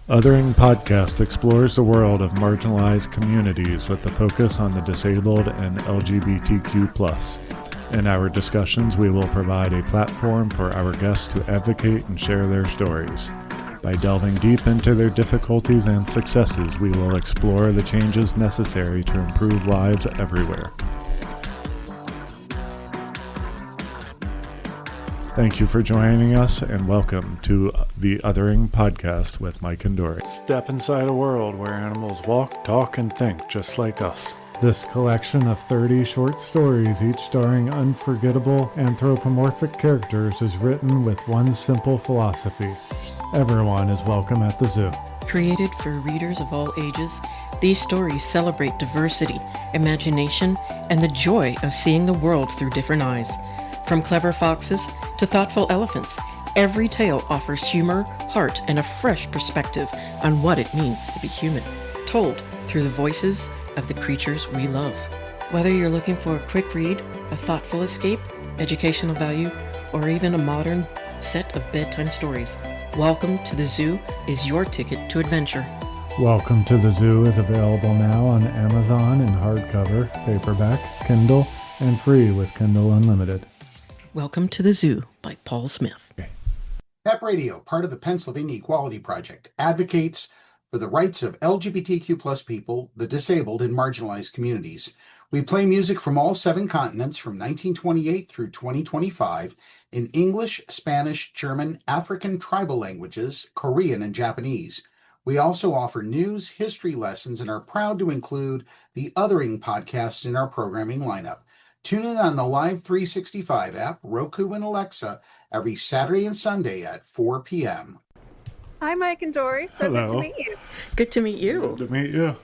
Othering Podcast explores the world of marginalized communities with a focus on the disabled and LGBTQ+. In our discussions, we will provide a platform for our guests to advocate and share their stories. By delving deep into their difficulties and successes, we will explore the changes necessary to improve lives everywhere. Thank you for joining us, and welcome to the Othering Podcast with Mike and Dory. Step inside a world where animals walk, talk, and think just like us. This collection of 30 short stories, each starring unforgettable anthropomorphic characters, is written with one simple philosophy: everyone is welcome at the zoo. Created for readers of all ages, these stories celebrate diversity, imagination, and the joy of seeing the world through different eyes. From clever foxes to thoughtful elephants, every tale offers humor, heart, and a fresh perspective on what it means to be human, told through the voices of the creatures we love. Whether you're looking for a quick read, a thoughtful escape, educational value, or even a modern set of bedtime stories, Welcome to the Zoo is your ticket to adventure. Welcome to the Zoo is available now on Amazon in hardcover, paperback, Kindle, and free with Kindle Unlimited. Welcome to the Zoo by Paul Smith. PEP Radio, part of the Pennsylvania Equality Project, advocates for the rights of LGBTQ+ people, the disabled, and marginalized communities. We play music from all 7 continents from 1928 through 2025 in English, Spanish, German, African tribal languages, Korean, and Japanese. We also offer news, history lessons, and are proud to include the Othering Podcast in our programming lineup. Tune in on the Live 365 app, Roku, and Alexa every Saturday and Sunday at 4 p.m. Hi, Mike and Dory. Hello. Good to meet you. Good to meet you. Good to meet you.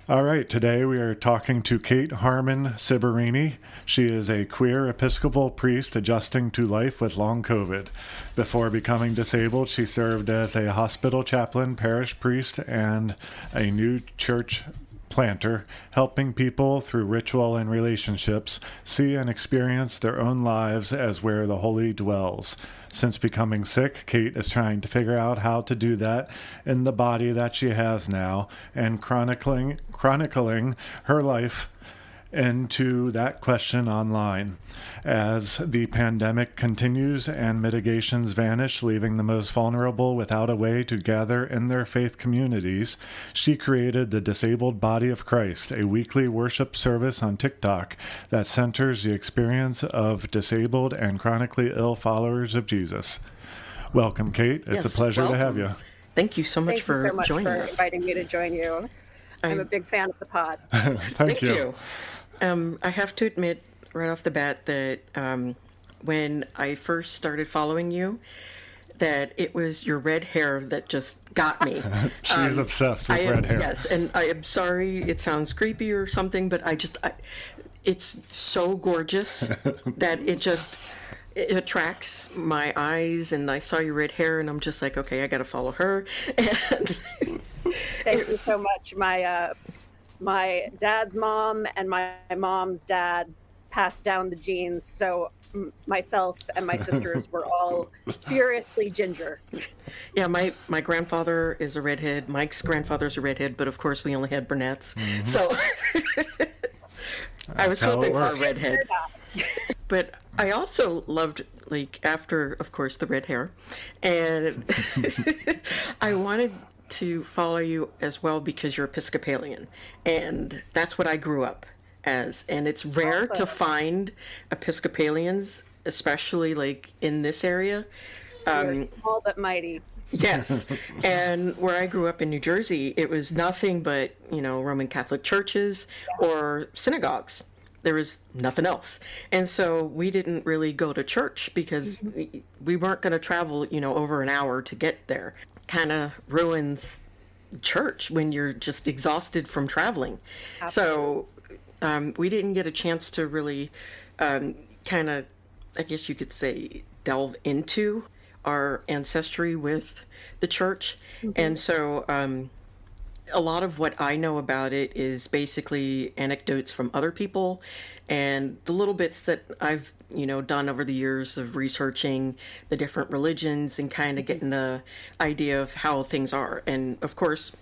All right, today we are talking to Kate Harmon Ciberini. She is a queer Episcopal priest adjusting to life with long COVID. Before becoming disabled, she served as a hospital chaplain, parish priest, and a new church planter, helping people through ritual and relationships see and experience their own lives as where the holy dwells. Since becoming sick, Kate is trying to figure out how to do that in the body that she has now, and chronicling her life into that question online. As the pandemic continues and mitigations vanish, leaving the most vulnerable without a way to gather in their faith communities, she created the Disabled Body of Christ, a weekly worship service on Tik Tok that centers the experience of disabled and chronically ill followers of Jesus. Welcome, Kate. It's a pleasure to have you. Thank you so much for joining us. Inviting me to join you. I'm a big fan of the pod. Thank you. I have to admit right off the bat that when I first started following you, that it was your red hair that just got me. She's obsessed with red hair. Yes, and I am sorry it sounds creepy or something, but it's so gorgeous that it attracts my eyes, and I saw your red hair, and I'm just like, okay, I got to follow her. And Thank you so much. My dad's mom and my mom's dad passed down the genes, so myself and my sisters were all furiously ginger. Yeah, my grandfather is a redhead. Mike's grandfather's a redhead, but of course we only had brunettes. Mm-hmm. So I was hoping for a redhead. But I also loved, after, of course, the red hair. And I wanted to follow you as well because you're Episcopalian. And that's what I grew up as. And it's rare to find Episcopalians, especially in this area. You're small but mighty. Yes. And where I grew up in New Jersey, it was nothing but, Roman Catholic churches or synagogues. There was nothing else. And so we didn't really go to church because we weren't going to travel, over an hour to get there. Kind of ruins church when you're just exhausted from traveling. Absolutely. So we didn't get a chance to really kind of, I guess you could say, delve into our ancestry with the church. Mm-hmm. And so a lot of what I know about it is basically anecdotes from other people and the little bits that I've done over the years of researching the different religions and kind of getting the idea of how things are. And of course,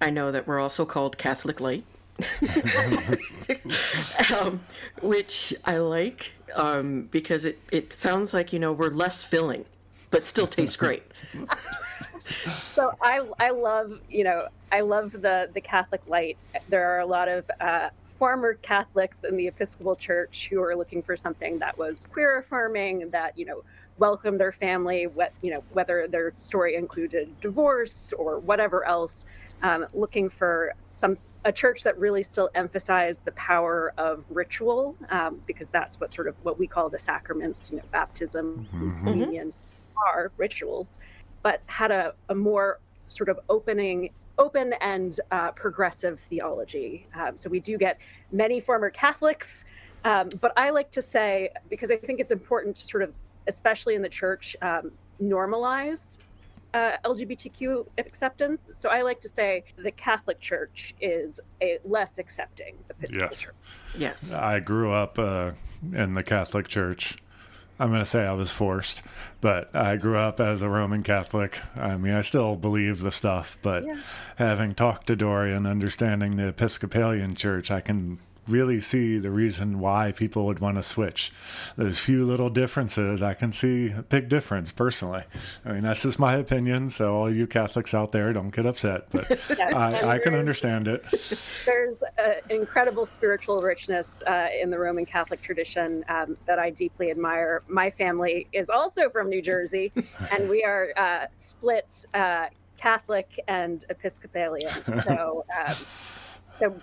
I know that we're also called Catholic Light, which I like because it sounds like, we're less filling, but still tastes great. So I love the Catholic Light. There are a lot of former Catholics in the Episcopal Church who are looking for something that was queer affirming, that welcomed their family, whether their story included divorce or whatever else, looking for a church that really still emphasized the power of ritual, because that's what we call the sacraments, baptism, communion, are rituals, but had a more sort of open and progressive theology. So we do get many former Catholics, but I like to say, because I think it's important to sort of, especially in the church, normalize LGBTQ acceptance. So I like to say the Catholic Church is a less accepting Episcopal Church. Yes. I grew up in the Catholic Church. I'm going to say I was forced, but I grew up as a Roman Catholic. I mean, I still believe the stuff, but having talked to Dory and understanding the Episcopalian Church, I can really see the reason why people would want to switch. Those few little differences, I can see a big difference personally. I mean, that's just my opinion, so all you Catholics out there, don't get upset, but I can understand it. There's an incredible spiritual richness in the Roman Catholic tradition that I deeply admire. My family is also from New Jersey, and we are split Catholic and Episcopalian. So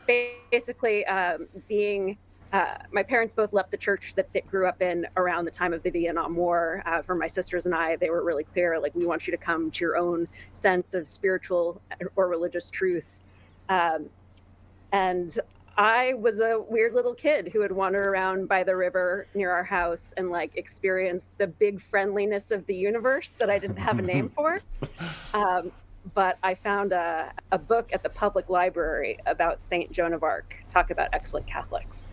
basically, my parents both left the church that they grew up in around the time of the Vietnam War. For my sisters and I, they were really clear, like, we want you to come to your own sense of spiritual or religious truth. And I was a weird little kid who would wander around by the river near our house and experience the big friendliness of the universe that I didn't have a name for. But I found a book at the public library about Saint Joan of Arc, talk about excellent Catholics,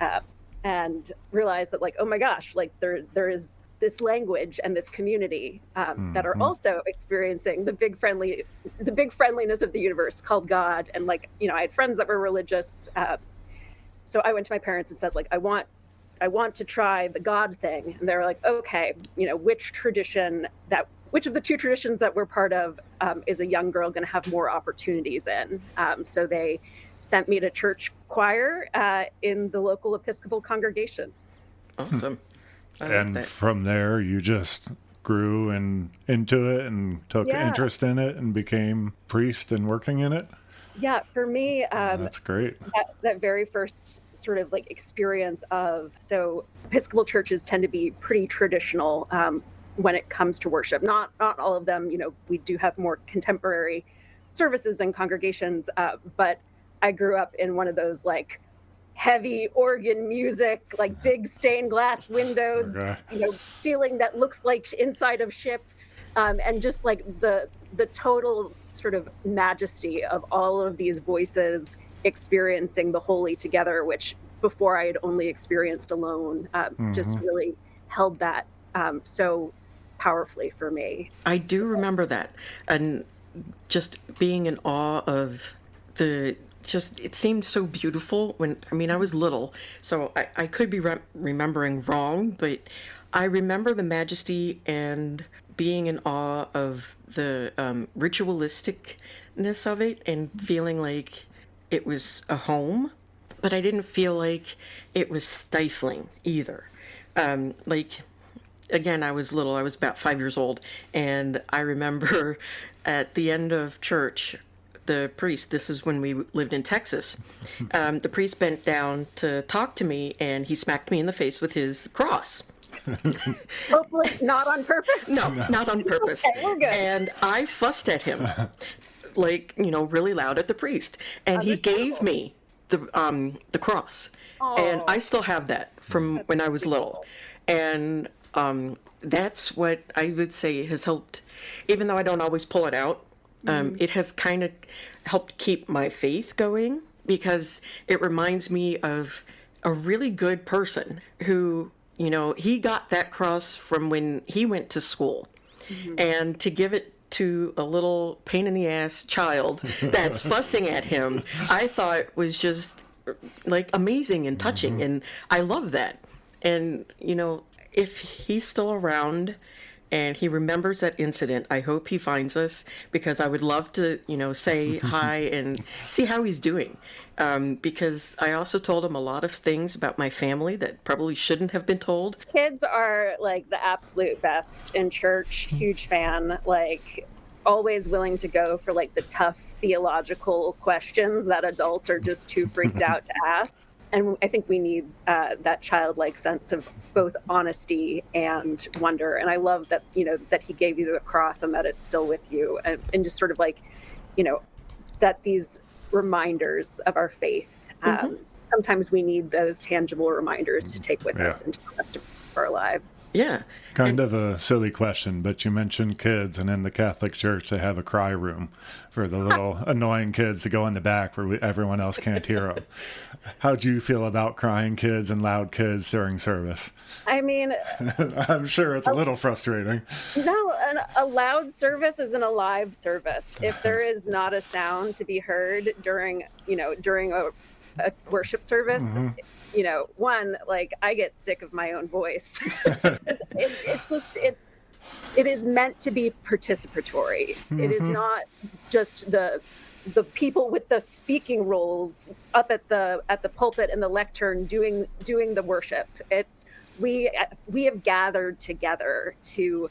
and realized that, oh my gosh, there is this language and this community that are also experiencing the big friendliness of the universe called God. And I had friends that were religious, so I went to my parents and said, I want to try the God thing, and they were like, okay, which of the two traditions that we're part of is a young girl going to have more opportunities in? So they sent me to church choir in the local Episcopal congregation. Awesome. And from there, you just grew into it and took interest in it and became priest and working in it? Yeah, for me, that's great. That very first sort of experience so Episcopal churches tend to be pretty traditional when it comes to worship. Not all of them, we do have more contemporary services and congregations, but I grew up in one of those heavy organ music, big stained glass windows, ceiling that looks like inside of ship, and just the total sort of majesty of all of these voices experiencing the holy together, which before I had only experienced alone, just really held that so powerfully for me. I do remember that, and just being in awe of it seemed so beautiful I was little, so I could be remembering wrong, but I remember the majesty and being in awe of the ritualisticness of it and feeling like it was a home, but I didn't feel like it was stifling either. Again, I was little. I was about 5 years old. And I remember at the end of church, the priest, this is when we lived in Texas, the priest bent down to talk to me, and he smacked me in the face with his cross. Hopefully not on purpose? No, not on purpose. Okay, we're good. And I fussed at him, really loud at the priest. And he gave me the cross. Oh. And I still have that from when I was little. And that's what I would say has helped, even though I don't always pull it out, it has kind of helped keep my faith going, because it reminds me of a really good person who, he got that cross from when he went to school. And to give it to a little pain in the ass child that's fussing at him, I thought was just like amazing and touching. And I love that. And, if he's still around and he remembers that incident, I hope he finds us, because I would love to, say hi and see how he's doing. Because I also told him a lot of things about my family that probably shouldn't have been told. Kids are like the absolute best in church. Huge fan. Like, always willing to go for like the tough theological questions that adults are just too freaked out to ask. And I think we need that childlike sense of both honesty and wonder. And I love that, that he gave you the cross and that it's still with you. And just sort of like, that these reminders of our faith, sometimes we need those tangible reminders to take with us into the rest of our lives. Yeah. Kind of a silly question, but you mentioned kids, and in the Catholic Church, they have a cry room for the little annoying kids to go in the back where everyone else can't hear them. How do you feel about crying kids and loud kids during service? I mean, I'm sure it's a little frustrating. No, a loud service isn't a live service. If there is not a sound to be heard during a worship service, one, like, I get sick of my own voice. It is meant to be participatory. It is not just the people with the speaking roles up at the pulpit and the lectern doing the worship. It's we have gathered together to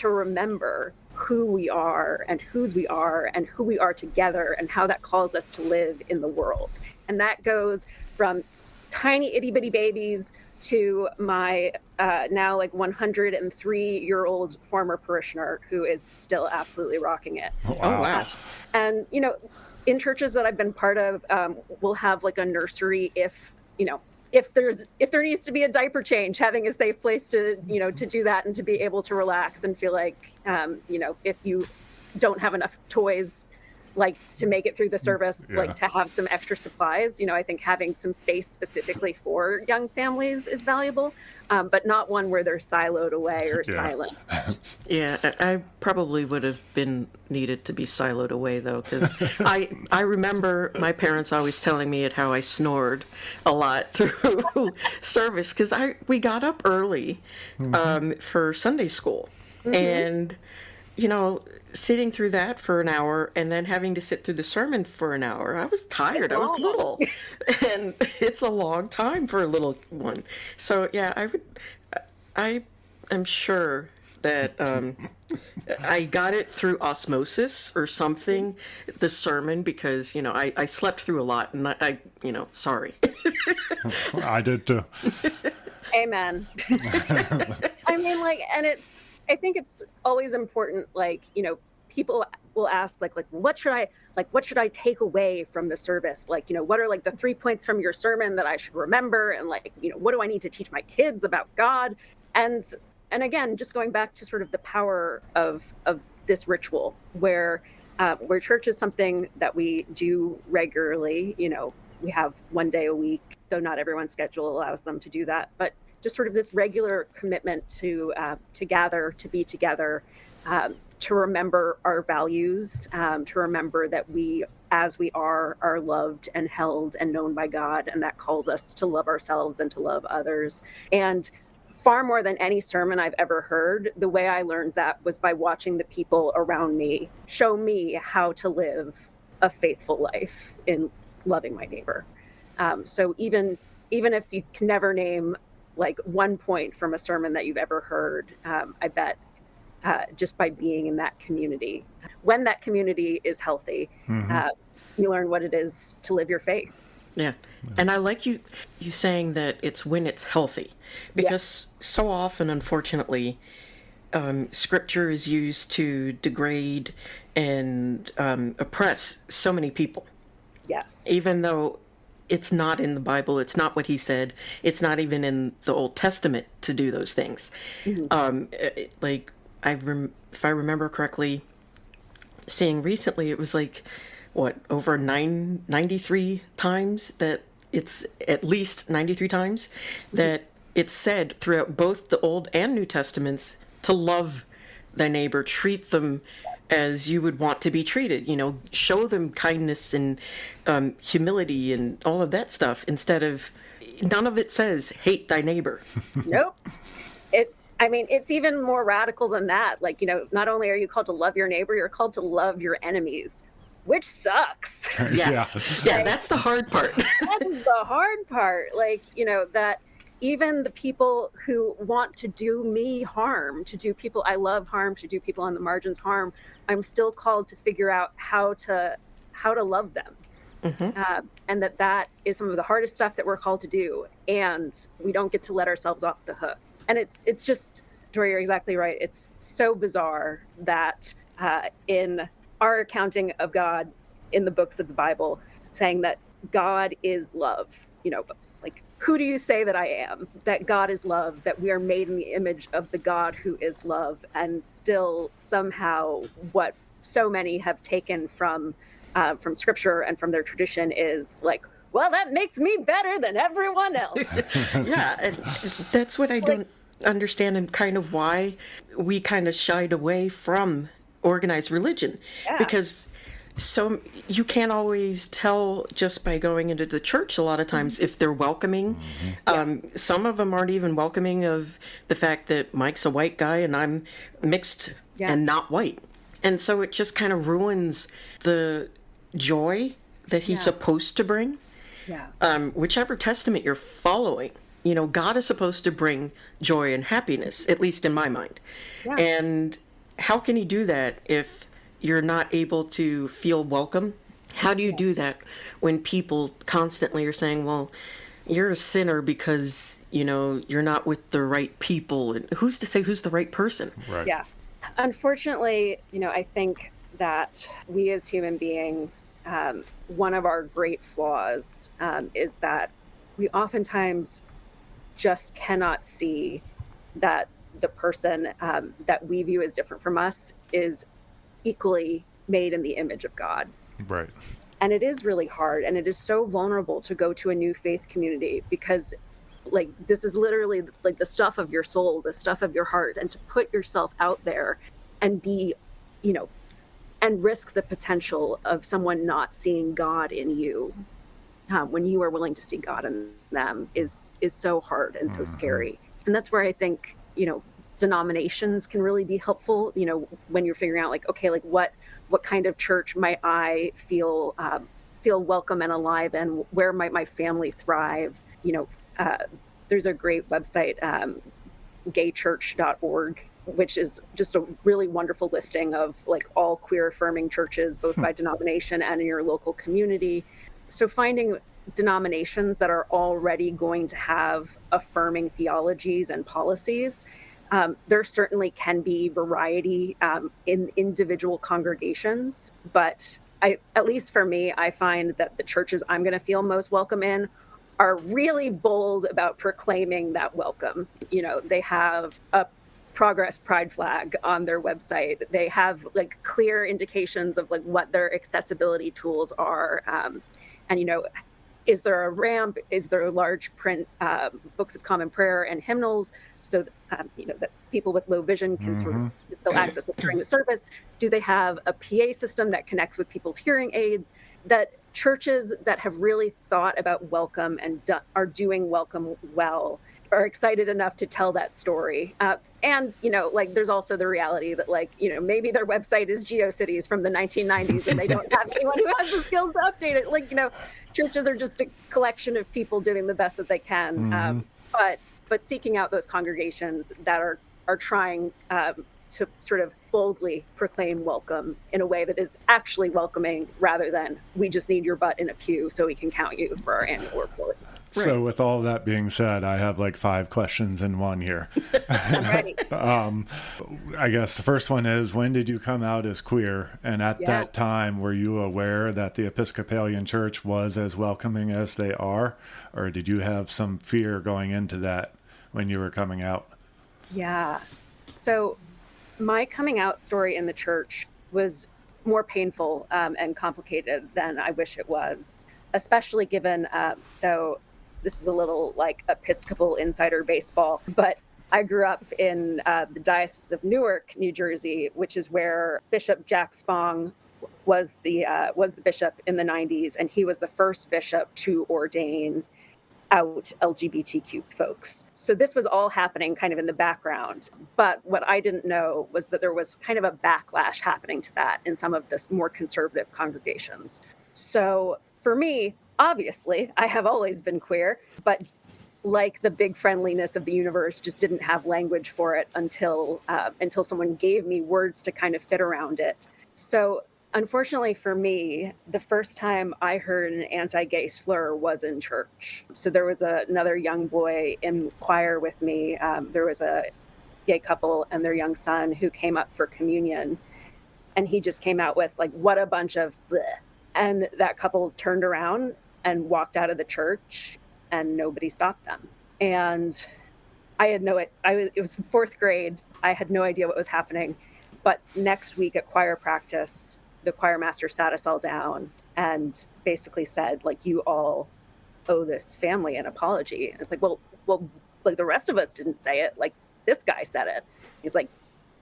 remember who we are and whose we are and who we are together and how that calls us to live in the world. And that goes from tiny itty bitty babies to my now like 103-year-old former parishioner who is still absolutely rocking it. Oh, wow. And, in churches that I've been part of, we'll have like a nursery if there needs to be a diaper change, having a safe place to do that and to be able to relax and feel like, if you don't have enough toys, like, to make it through the service, like to have some extra supplies. I think having some space specifically for young families is valuable, but not one where they're siloed away or silenced. Yeah, I probably would have been needed to be siloed away, though, because I remember my parents always telling me how I snored a lot through service, because we got up early for Sunday school. And, sitting through that for an hour and then having to sit through the sermon for an hour, I was tired. I was little. And it's a long time for a little one. So, yeah, I am sure that I got it through osmosis or something, the sermon, because, I slept through a lot, and I sorry. I did too. Amen. I mean, like, and I think it's always important, like, people will ask, like, what should I take away from the service? Like, what are like the 3 points from your sermon that I should remember? And like, what do I need to teach my kids about God? And again, just going back to sort of the power of this ritual, where church is something that we do regularly. We have one day a week, though not everyone's schedule allows them to do that, but just sort of this regular commitment to gather, to be together, to remember our values, to remember that we, as we are loved and held and known by God, and that calls us to love ourselves and to love others. And far more than any sermon I've ever heard, the way I learned that was by watching the people around me show me how to live a faithful life in loving my neighbor. So even if you can never name like 1 point from a sermon that you've ever heard, I bet just by being in that community, when that community is healthy, you learn what it is to live your faith. Yeah. And I like you saying that it's when it's healthy, because so often, unfortunately, scripture is used to degrade and oppress so many people. Yes. Even though it's not in the Bible, it's not what he said, it's not even in the Old Testament to do those things. Like, if I remember correctly, seeing recently, it was like, over 93 times that it's at least 93 times that it's said throughout both the Old and New Testaments to love thy neighbor, treat them as you would want to be treated, show them kindness and humility and all of that stuff instead of, none of it says hate thy neighbor. Nope. It's even more radical than that. Like, not only are you called to love your neighbor, you're called to love your enemies, which sucks. Yes. Yeah, that's the hard part. That is the hard part. Like, that even the people who want to do me harm, to do people I love harm, to do people on the margins harm, I'm still called to figure out how to love them. Mm-hmm. And that is some of the hardest stuff that we're called to do. And we don't get to let ourselves off the hook. And it's just, Joy, you're exactly right. It's so bizarre that in our accounting of God in the books of the Bible, saying that God is love, like, who do you say that I am? That God is love, that we are made in the image of the God who is love. And still somehow what so many have taken from scripture and from their tradition is like, well, that makes me better than everyone else. Yeah, and that's what I don't understand, and kind of why we kind of shied away from organized religion. Yeah. Because so you can't always tell just by going into the church a lot of times if they're welcoming. Mm-hmm. Some of them aren't even welcoming of the fact that Mike's a white guy and I'm mixed and not white. And so it just kind of ruins the joy that he's supposed to bring. Yeah. Whichever testament you're following, God is supposed to bring joy and happiness, at least in my mind. Yeah. And how can he do that if you're not able to feel welcome? How do you do that when people constantly are saying, well, you're a sinner because, you're not with the right people? And who's to say who's the right person? Right. Yeah. Unfortunately, I think that we as human beings, one of our great flaws is that we oftentimes just cannot see that the person that we view as different from us is equally made in the image of God. Right. And it is really hard, and it is so vulnerable to go to a new faith community because this is literally like the stuff of your soul, the stuff of your heart, and to put yourself out there and be, and risk the potential of someone not seeing God in you when you are willing to see God in them is so hard and so scary. And that's where I think, denominations can really be helpful, when you're figuring out what kind of church might I feel welcome and alive in, where might my family thrive. There's a great website, gaychurch.org, which is just a really wonderful listing of all queer affirming churches, both by denomination and in your local community. So finding denominations that are already going to have affirming theologies and policies. There certainly can be variety in individual congregations, but at least for me, I find that the churches I'm going to feel most welcome in are really bold about proclaiming that welcome. They have a Progress Pride flag on their website. They have clear indications of what their accessibility tools are. And, is there a ramp? Is there a large print books of common prayer and hymnals so that people with low vision can sort of still access it during the service? Do they have a PA system that connects with people's hearing aids? That churches that have really thought about welcome and are doing welcome well are excited enough to tell that story. And, there's also the reality that, maybe their website is GeoCities from the 1990s and they don't have anyone who has the skills to update it. Churches are just a collection of people doing the best that they can. But seeking out those congregations that are trying to sort of boldly proclaim welcome in a way that is actually welcoming rather than we just need your butt in a pew so we can count you for our annual report. Right. So with all that being said, I have 5 questions in one here. I'm ready. I guess the first one is, when did you come out as queer? And at that time, were you aware that the Episcopalian Church was as welcoming as they are? Or did you have some fear going into that when you were coming out? Yeah. So my coming out story in the church was more painful and complicated than I wish it was, especially given, this is a little like Episcopal insider baseball, but I grew up in the Diocese of Newark, New Jersey, which is where Bishop Jack Spong was the bishop in the 90s, and he was the first bishop to ordain out LGBTQ folks. So this was all happening kind of in the background. But what I didn't know was that there was kind of a backlash happening to that in some of the more conservative congregations. So for me, obviously, I have always been queer, but like the big friendliness of the universe, just didn't have language for it until someone gave me words to kind of fit around it. So unfortunately for me, the first time I heard an anti-gay slur was in church. So there was another young boy in choir with me. There was a gay couple and their young son who came up for communion. And he just came out with like, what a bunch of bleh. And that couple turned around and walked out of the church and nobody stopped them. And it was fourth grade. I had no idea what was happening. But next week at choir practice, the choir master sat us all down and basically said, like, you all owe this family an apology. And it's like, well, like the rest of us didn't say it. Like this guy said it. He's like,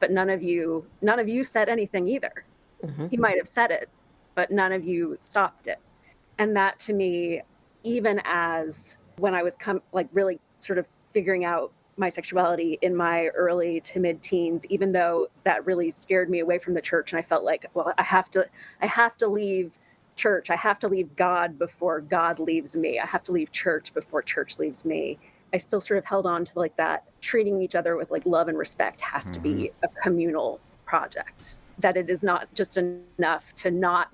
but none of you said anything either. Mm-hmm. He might have said it, but none of you stopped it. And that to me, even as when I was really sort of figuring out my sexuality in my early to mid teens, even though that really scared me away from the church. And I felt like, well, I have to leave church. I have to leave God before God leaves me. I have to leave church before church leaves me. I still sort of held on to like that treating each other with like love and respect has to be a communal project, that it is not just enough to not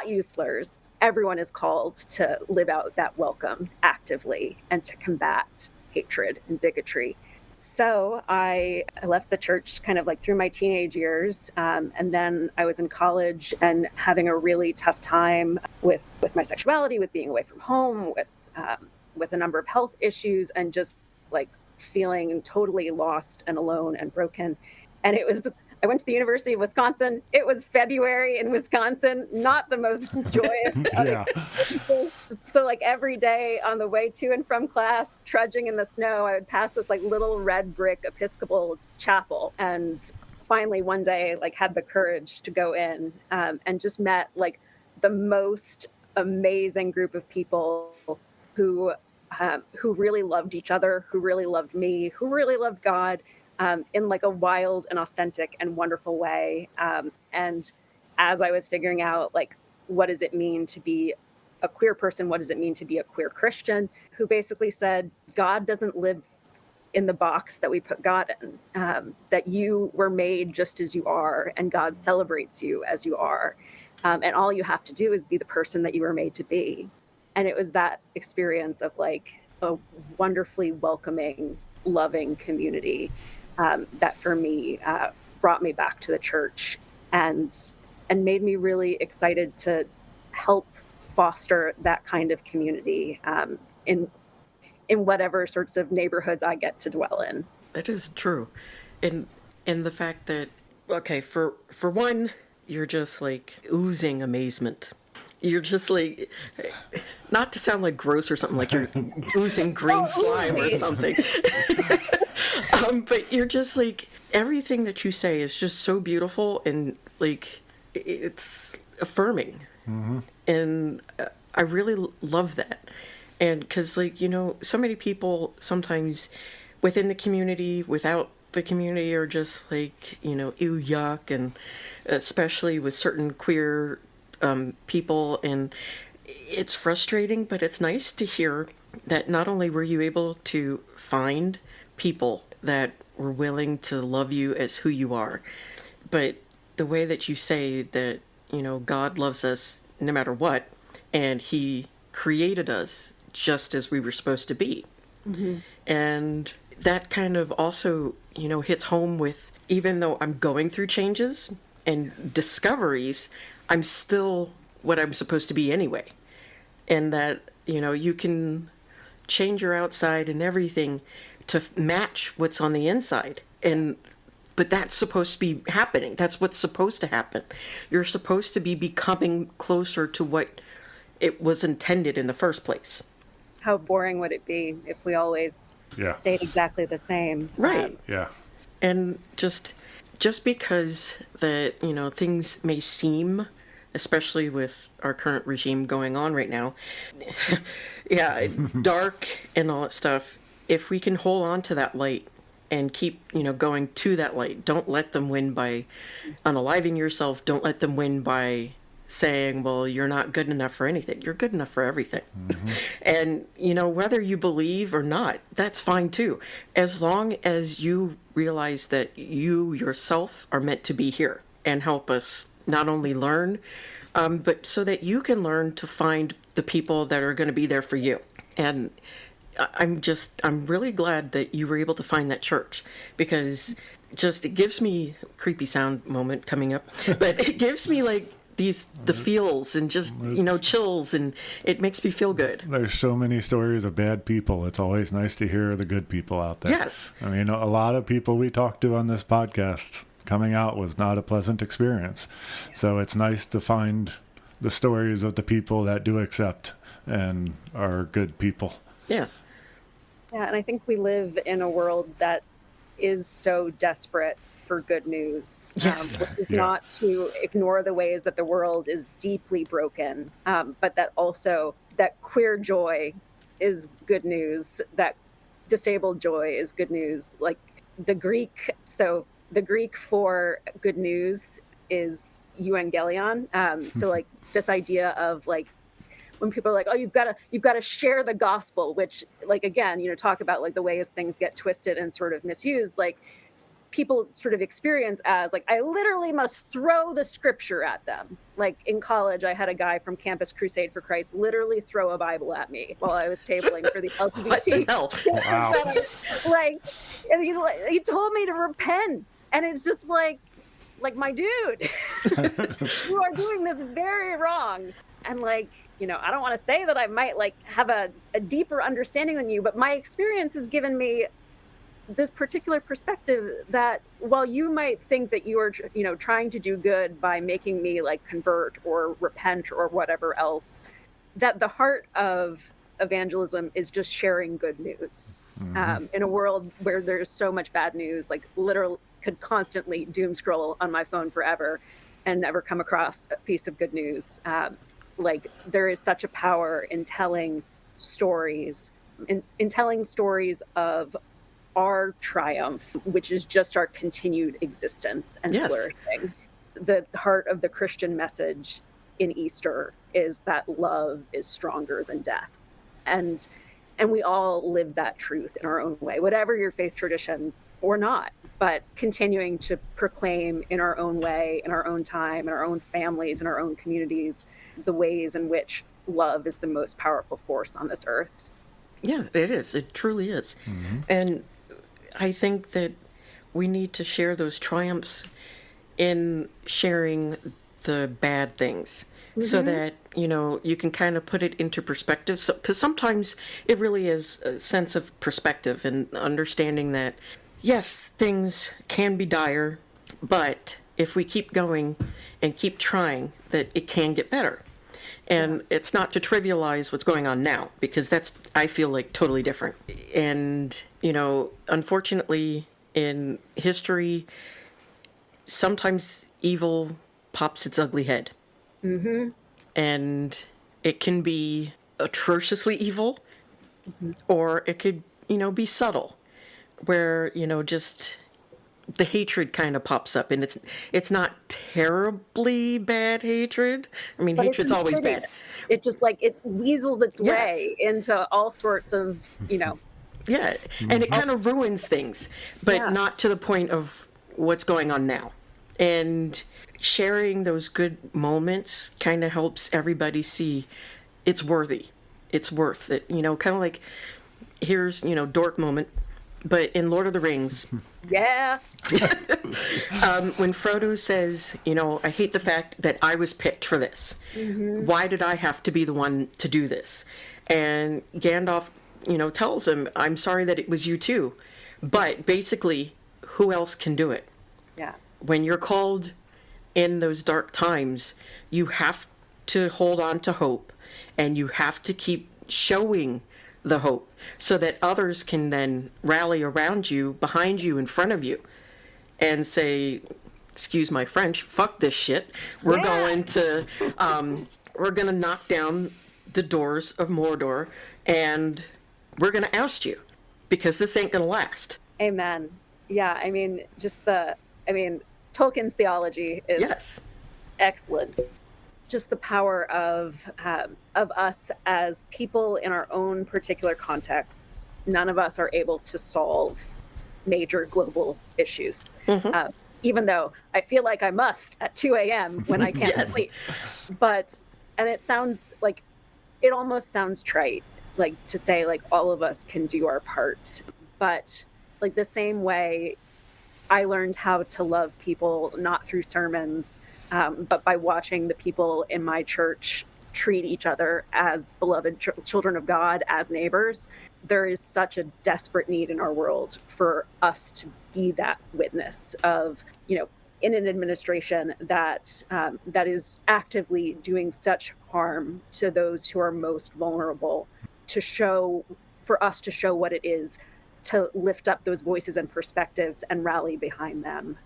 use slurs. Everyone is called to live out that welcome actively and to combat hatred and bigotry. So I left the church kind of like through my teenage years. And then I was in college and having a really tough time with my sexuality, with being away from home, with a number of health issues, and just like feeling totally lost and alone and broken. And I went to the University of Wisconsin. It was February in Wisconsin, not the most joyous. Yeah. So like every day on the way to and from class, trudging in the snow, I would pass this like little red brick Episcopal chapel. And finally one day, like had the courage to go in and just met like the most amazing group of people who really loved each other, who really loved me, who really loved God. In like a wild and authentic and wonderful way. And as I was figuring out, like, what does it mean to be a queer person? What does it mean to be a queer Christian? Who basically said, God doesn't live in the box that we put God in, that you were made just as you are, and God celebrates you as you are. And all you have to do is be the person that you were made to be. And it was that experience of like a wonderfully welcoming, loving community that for me brought me back to the church and made me really excited to help foster that kind of community in whatever sorts of neighborhoods I get to dwell in. That is true. And the fact that, okay, for one, you're just like oozing amazement. You're just like, not to sound like gross or something, like you're oozing green slime or something. But you're just like, everything that you say is just so beautiful and like, it's affirming. Mm-hmm. And I really love that. And because like, you know, so many people sometimes within the community, without the community are just like, you know, ew, yuck. And especially with certain queer people, and it's frustrating, but it's nice to hear that not only were you able to find people that were willing to love you as who you are, but the way that you say that, you know, God loves us no matter what, and he created us just as we were supposed to be. Mm-hmm. And that kind of also, you know, hits home with, even though I'm going through changes and discoveries, I'm still what I'm supposed to be anyway. And that, you know, you can change your outside and everything to match what's on the inside. But that's supposed to be happening. That's what's supposed to happen. You're supposed to be becoming closer to what it was intended in the first place. how boring would it be if we always Yeah. stayed exactly the same? Right. Yeah. And just because that, things may seem, especially with our current regime going on right now, yeah, dark and all that stuff, if we can hold on to that light and keep, going to that light, don't let them win by unaliving yourself. Don't let them win by saying, well, you're not good enough for anything. You're good enough for everything. And, whether you believe or not, that's fine too. As long as you realize that you yourself are meant to be here and help us not only learn, but so that you can learn to find the people that are going to be there for you. And I'm really glad that you were able to find that church, because it gives me creepy sound moment coming up, but it gives me like the feels and just, chills, and it makes me feel good. There's so many stories of bad people. It's always nice to hear the good people out there. Yes. I mean, a lot of people we talked to on this podcast coming out was not a pleasant experience. So it's nice to find the stories of the people that do accept and are good people. Yeah. Yeah, and I think we live in a world that is so desperate for good news. Yes. Which is Yeah. not to ignore the ways that the world is deeply broken, but that also that queer joy is good news, that disabled joy is good news. Like the Greek for good news is euangelion. So like this idea of like, when people are like, oh, you've got to share the gospel, which like, again, talk about like the ways things get twisted and sort of misused. Like people sort of experience as like, I literally must throw the scripture at them. Like in college, I had a guy from Campus Crusade for Christ literally throw a Bible at me while I was tabling for the LGBT. What the hell? Wow. Like, and he told me to repent, and it's just like my dude, you are doing this very wrong. And like, I don't want to say that I might like have a deeper understanding than you, but my experience has given me this particular perspective that while you might think that you are, trying to do good by making me like convert or repent or whatever else, that the heart of evangelism is just sharing good news. In a world where there's so much bad news, like literally could constantly doom scroll on my phone forever and never come across a piece of good news. Like there is such a power in telling stories, in telling stories of our triumph, which is just our continued existence and Yes. flourishing. The heart of the Christian message in Easter is that love is stronger than death. And we all live that truth in our own way, whatever your faith tradition or not, but continuing to proclaim in our own way, in our own time, in our own families, in our own communities, the ways in which love is the most powerful force on this earth. Yeah, it is. It truly is. And I think that we need to share those triumphs in sharing the bad things, so that, you can kind of put it into perspective. So, because sometimes it really is a sense of perspective and understanding that, yes, things can be dire, but if we keep going and keep trying, that it can get better. And it's not to trivialize what's going on now, because that's, I feel like, totally different. And, unfortunately, in history, sometimes evil pops its ugly head. And it can be atrociously evil, or it could, be subtle, where, just the hatred kind of pops up, and it's not terribly bad hatred. I mean, But hatred's it's always insidious. bad. It just like it weasels its Yes. way into all sorts of, Yeah, and it kind of ruins things, but Yeah. not to the point of what's going on now. And sharing those good moments kind of helps everybody see it's worthy. It's worth it. Kind of like, here's, dork moment, but in Lord of the Rings, yeah. when Frodo says, I hate the fact that I was picked for this. Why did I have to be the one to do this? And Gandalf, tells him, I'm sorry that it was you too. But basically, who else can do it? Yeah. When you're called in those dark times, you have to hold on to hope, and you have to keep showing the hope so that others can then rally around you, behind you, in front of you, and say, excuse my French, fuck this shit. We're going to knock down the doors of Mordor, and we're going to oust you because this ain't going to last. Amen. Yeah, I mean, Tolkien's theology is excellent. Just the power of us as people in our own particular contexts. None of us are able to solve major global issues. Even though I feel like I must at 2 a.m. when I can't sleep. And it sounds like, it almost sounds trite, like to say like all of us can do our part. But like the same way I learned how to love people, not through sermons, but by watching the people in my church treat each other as beloved children of God, as neighbors. There is such a desperate need in our world for us to be that witness of, in an administration that is actively doing such harm to those who are most vulnerable, for us to show what it is to lift up those voices and perspectives and rally behind them.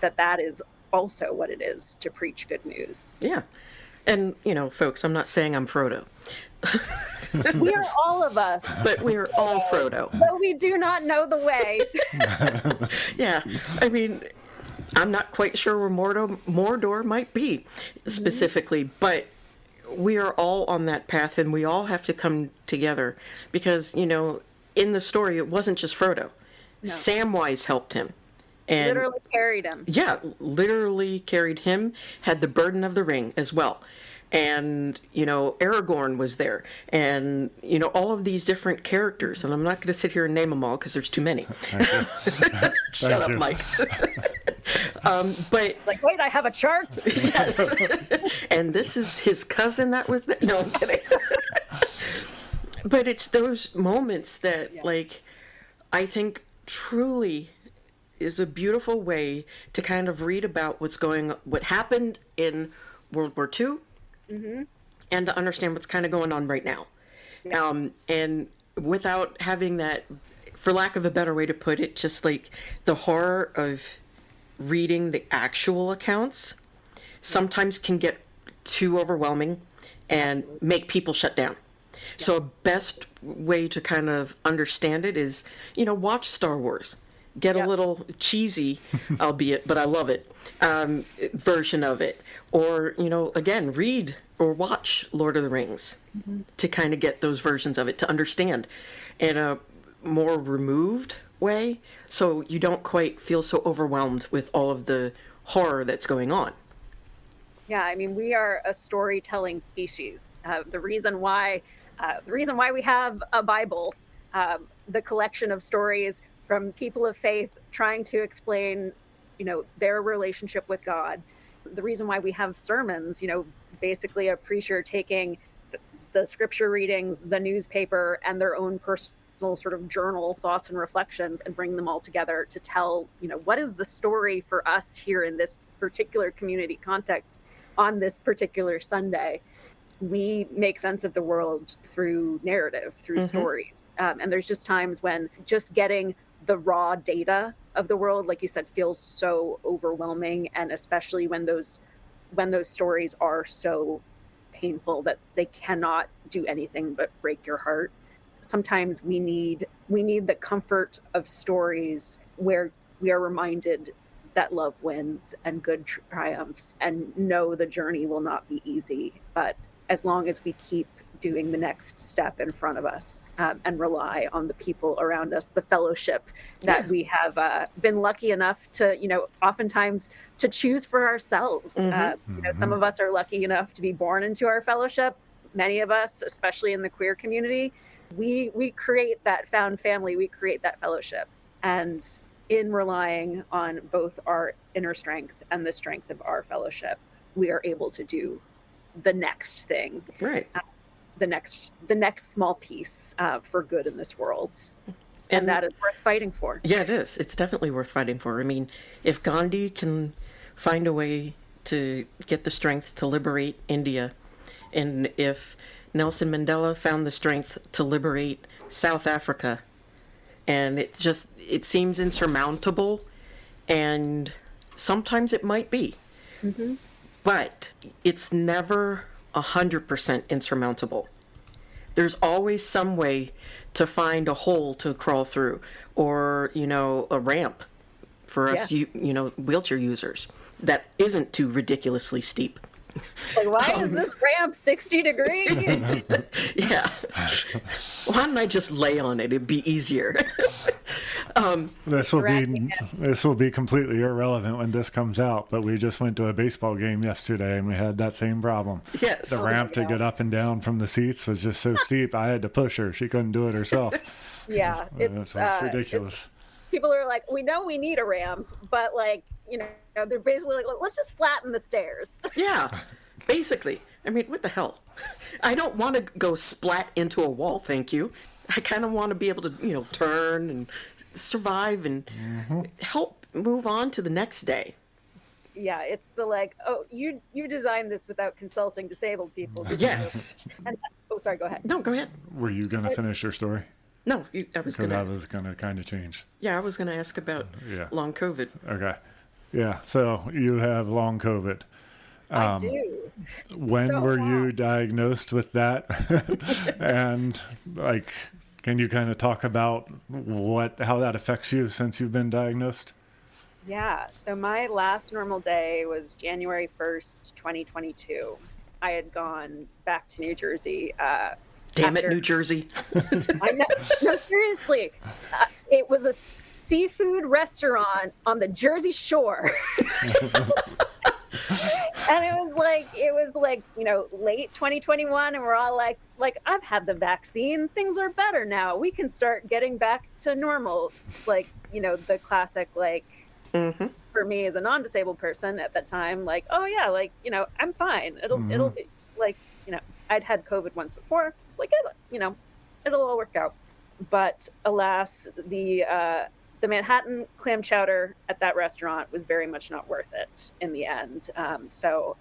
That is also what it is to preach good news. Yeah. And, folks, I'm not saying I'm Frodo. We are all of us. But we are all Frodo. But we do not know the way. Yeah. I mean, I'm not quite sure where Mordor might be specifically, but we are all on that path, and we all have to come together because, in the story, it wasn't just Frodo. No. Samwise helped him. And literally carried him. Yeah, literally carried him, had the burden of the ring as well. And, Aragorn was there. And, all of these different characters. And I'm not going to sit here and name them all because there's too many. Shut up, Mike. But like, wait, I have a chart. Yes. And this is his cousin that was there. No, I'm kidding. But it's those moments that, I think truly is a beautiful way to kind of read about what happened in World War II, and to understand what's kind of going on right now. And without having that, for lack of a better way to put it, just like the horror of reading the actual accounts sometimes can get too overwhelming and make people shut down. So a best way to kind of understand it is, watch Star Wars. Get a little cheesy, albeit, but I love it, version of it. Or, again, read or watch Lord of the Rings to kind of get those versions of it, to understand in a more removed way so you don't quite feel so overwhelmed with all of the horror that's going on. Yeah, I mean, we are a storytelling species. The reason why we have a Bible, the collection of stories from people of faith trying to explain, their relationship with God. The reason why we have sermons, basically a preacher taking the scripture readings, the newspaper, and their own personal sort of journal thoughts and reflections, and bring them all together to tell, what is the story for us here in this particular community context on this particular Sunday. We make sense of the world through narrative, through stories. And there's just times when just getting the raw data of the world, like you said, feels so overwhelming. And especially when those stories are so painful that they cannot do anything but break your heart. Sometimes we need the comfort of stories where we are reminded that love wins and good triumphs, and know the journey will not be easy. But as long as we keep doing the next step in front of us, and rely on the people around us, the fellowship that we have been lucky enough to, oftentimes to choose for ourselves. Some of us are lucky enough to be born into our fellowship. Many of us, especially in the queer community, we create that found family, we create that fellowship. And in relying on both our inner strength and the strength of our fellowship, we are able to do the next thing, right? The next small piece for good in this world, and that is worth fighting for. Yeah, it is. It's definitely worth fighting for. I mean, if Gandhi can find a way to get the strength to liberate India, and if Nelson Mandela found the strength to liberate South Africa. And it seems insurmountable, and sometimes it might be. But it's never 100% insurmountable. There's always some way to find a hole to crawl through, or, a ramp for us, wheelchair users that isn't too ridiculously steep. Like, why is this ramp 60 degrees? Yeah. Why don't I just lay on it? It'd be easier. This will be completely irrelevant when this comes out, but we just went to a baseball game yesterday and we had that same problem. Yes. The ramp to get up and down from the seats was just so steep. I had to push her. She couldn't do it herself. Yeah, it's ridiculous. People are like, we know we need a ramp, but they're basically like, let's just flatten the stairs. Yeah, basically. I mean, what the hell? I don't want to go splat into a wall, thank you. I kind of want to be able to, turn and survive and help move on to the next day. Yeah, it's the you designed this without consulting disabled people. Yes. And, sorry, go ahead. No, go ahead. Were you going to finish your story? No, I was going to kind of change. Yeah, I was going to ask about long COVID. Okay. Yeah, so you have long COVID. I do. When were you diagnosed with that? And can you kind of talk about how that affects you since you've been diagnosed? Yeah, so my last normal day was January 1st, 2022. I had gone back to New Jersey. Damn it, New Jersey. I know. No, seriously. It was a seafood restaurant on the Jersey Shore. And it was like, late 2021, and we're all like, I've had the vaccine. Things are better now. We can start getting back to normal. It's the classic, for me as a non-disabled person at that time, oh yeah, I'm fine. It'll be I'd had COVID once before. It's it'll all work out. But alas, the Manhattan clam chowder at that restaurant was very much not worth it in the end. So